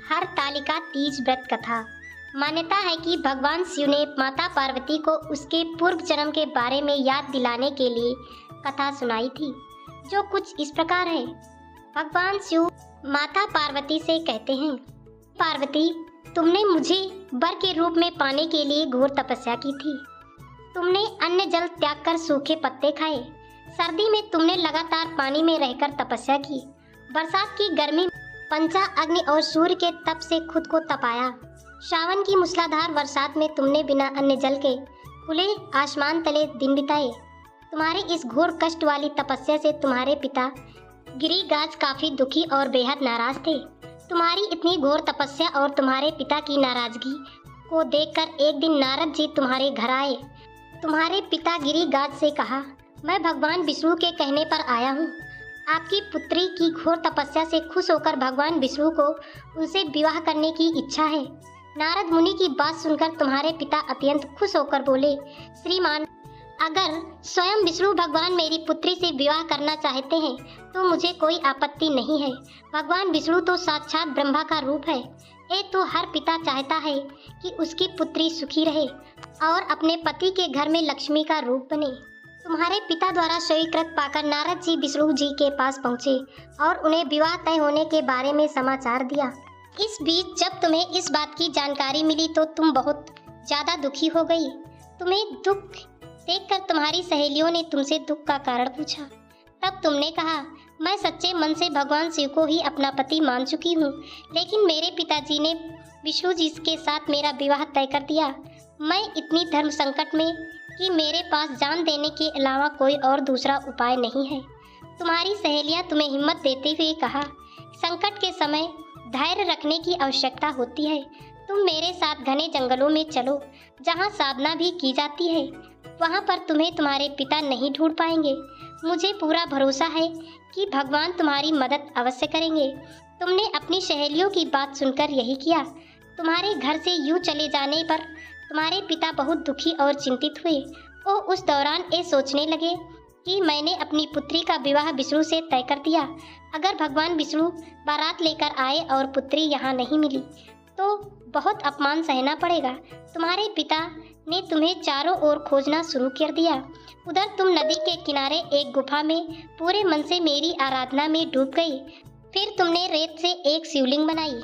हरतालिका तीज व्रत कथा। मान्यता है कि भगवान शिव ने माता पार्वती को उसके पूर्व जन्म के बारे में याद दिलाने के लिए कथा सुनाई थी, जो कुछ इस प्रकार है। भगवान शिव माता पार्वती से कहते हैं, पार्वती, तुमने मुझे वर के रूप में पाने के लिए घोर तपस्या की थी। तुमने अन्न जल त्याग कर सूखे पत्ते खाए। सर्दी में तुमने लगातार पानी में रहकर तपस्या की। बरसात की गर्मी पंचा अग्नि और सूर्य के तप से खुद को तपाया। श्रावण की मूसलाधार बरसात में तुमने बिना अन्न जल के खुले आसमान तले दिन बिताए। तुम्हारी इस घोर कष्ट वाली तपस्या से तुम्हारे पिता गिरिराज काफी दुखी और बेहद नाराज थे। तुम्हारी इतनी घोर तपस्या और तुम्हारे पिता की नाराजगी को देखकर एक दिन नारद जी तुम्हारे घर आए। तुम्हारे पिता गिरिराज से कहा, मैं भगवान विष्णु के कहने पर आया हूँ। आपकी पुत्री की घोर तपस्या से खुश होकर भगवान विष्णु को उनसे विवाह करने की इच्छा है। नारद मुनि की बात सुनकर तुम्हारे पिता अत्यंत खुश होकर बोले, श्रीमान, अगर स्वयं विष्णु भगवान मेरी पुत्री से विवाह करना चाहते हैं तो मुझे कोई आपत्ति नहीं है। भगवान विष्णु तो साक्षात ब्रह्मा का रूप है। ये तो हर पिता चाहता है कि उसकी पुत्री सुखी रहे और अपने पति के घर में लक्ष्मी का रूप बने। तुम्हारे पिता द्वारा स्वीकृत पाकर नारद जी विष्णु जी के पास पहुँचे और उन्हें विवाह तय होने के बारे में समाचार दिया। इस बीच जब तुम्हें इस बात की जानकारी मिली तो तुम बहुत ज़्यादा दुखी हो गई। तुम्हें दुख देखकर तुम्हारी सहेलियों ने तुमसे दुख का कारण पूछा। तब तुमने कहा, मैं सच्चे मन से भगवान शिव को ही अपना पति मान चुकी हूँ, लेकिन मेरे पिताजी ने विष्णु जी के साथ मेरा विवाह तय कर दिया। मैं इतनी धर्म संकट में कि मेरे पास जान देने के अलावा कोई और दूसरा उपाय नहीं है। तुम्हारी सहेलियां तुम्हें हिम्मत देते हुए कहा, संकट के समय धैर्य रखने की आवश्यकता होती है। तुम मेरे साथ घने जंगलों में चलो, जहाँ साधना भी की जाती है। वहाँ पर तुम्हें तुम्हारे पिता नहीं ढूंढ पाएंगे। मुझे पूरा भरोसा है कि भगवान तुम्हारी मदद अवश्य करेंगे। तुमने अपनी सहेलियों की बात सुनकर यही किया। तुम्हारे घर से यूँ चले जाने पर तुम्हारे पिता बहुत दुखी और चिंतित हुए। वो उस दौरान ये सोचने लगे कि मैंने अपनी पुत्री का विवाह विष्णु से तय कर दिया। अगर भगवान विष्णु बारात लेकर आए और पुत्री यहाँ नहीं मिली तो बहुत अपमान सहना पड़ेगा। तुम्हारे पिता ने तुम्हें चारों ओर खोजना शुरू कर दिया। उधर तुम नदी के किनारे एक गुफा में पूरे मन से मेरी आराधना में डूब गई। फिर तुमने रेत से एक शिवलिंग बनाई।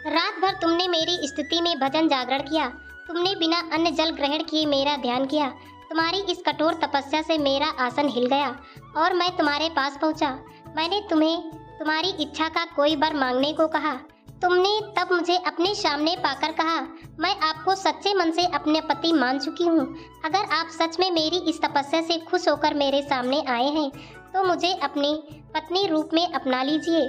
रात भर तुमने मेरी स्तुति में भजन जागरण किया। तुमने बिना अन्न जल ग्रहण किए मेरा ध्यान किया। तुम्हारी इस कठोर तपस्या से मेरा आसन हिल गया और मैं तुम्हारे पास पहुंचा। मैंने तुम्हें तुम्हारी इच्छा का कोई वर मांगने को कहा। तुमने तब मुझे अपने सामने पाकर कहा, मैं आपको सच्चे मन से अपने पति मान चुकी हूँ। अगर आप सच में मेरी इस तपस्या से खुश होकर मेरे सामने आए हैं तो मुझे अपनी पत्नी रूप में अपना लीजिए।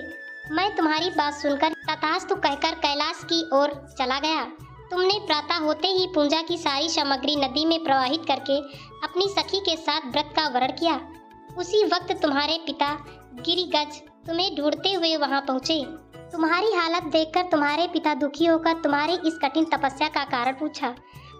मैं तुम्हारी बात सुनकर तथास्तु कहकर कैलाश की ओर चला गया। तुमने प्रातः होते ही पूजा की सारी सामग्री नदी में प्रवाहित करके अपनी सखी के साथ व्रत का वर्ण किया। उसी वक्त तुम्हारे पिता गिरिराज तुम्हें ढूंढते हुए वहां पहुंचे। तुम्हारी हालत देखकर तुम्हारे पिता दुखी होकर तुम्हारी इस कठिन तपस्या का कारण पूछा।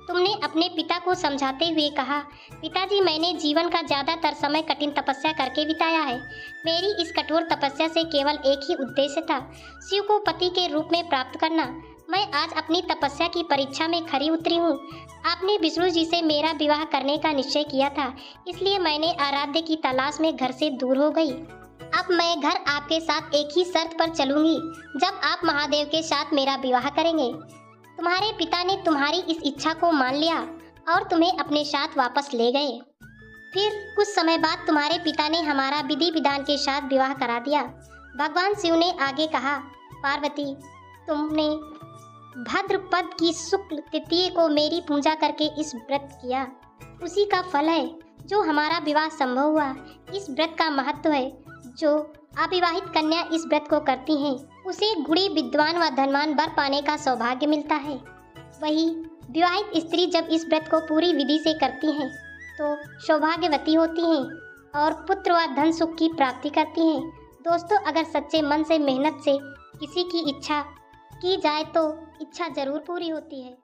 तुमने अपने पिता को समझाते हुए कहा, पिताजी, मैंने जीवन का ज़्यादातर समय कठिन तपस्या करके बिताया है। मेरी इस कठोर तपस्या से केवल एक ही उद्देश्य था, शिव को पति के रूप में प्राप्त करना। मैं आज अपनी तपस्या की परीक्षा में खरी उतरी हूँ। आपने विष्णु जी से मेरा विवाह करने का निश्चय किया था, इसलिए मैंने आराध्य की तलाश में घर से दूर हो गई। अब मैं घर आपके साथ एक ही शर्त पर चलूंगी, जब आप महादेव के साथ मेरा विवाह करेंगे। तुम्हारे पिता ने तुम्हारी इस इच्छा को मान लिया और तुम्हें अपने साथ वापस ले गए। फिर कुछ समय बाद तुम्हारे पिता ने हमारा विधि विधान के साथ विवाह करा दिया। भगवान शिव ने आगे कहा, पार्वती, तुमने भाद्रपद की शुक्ल तृतीया को मेरी पूजा करके इस व्रत किया, उसी का फल है जो हमारा विवाह संभव हुआ। इस व्रत का महत्व है, जो अविवाहित कन्या इस व्रत को करती हैं उसे गुणी, विद्वान व धनवान वर पाने का सौभाग्य मिलता है। वही विवाहित स्त्री जब इस व्रत को पूरी विधि से करती हैं तो सौभाग्यवती होती हैं और पुत्र व धन सुख की प्राप्ति करती हैं। दोस्तों, अगर सच्चे मन से मेहनत से किसी की इच्छा की जाए तो इच्छा जरूर पूरी होती है।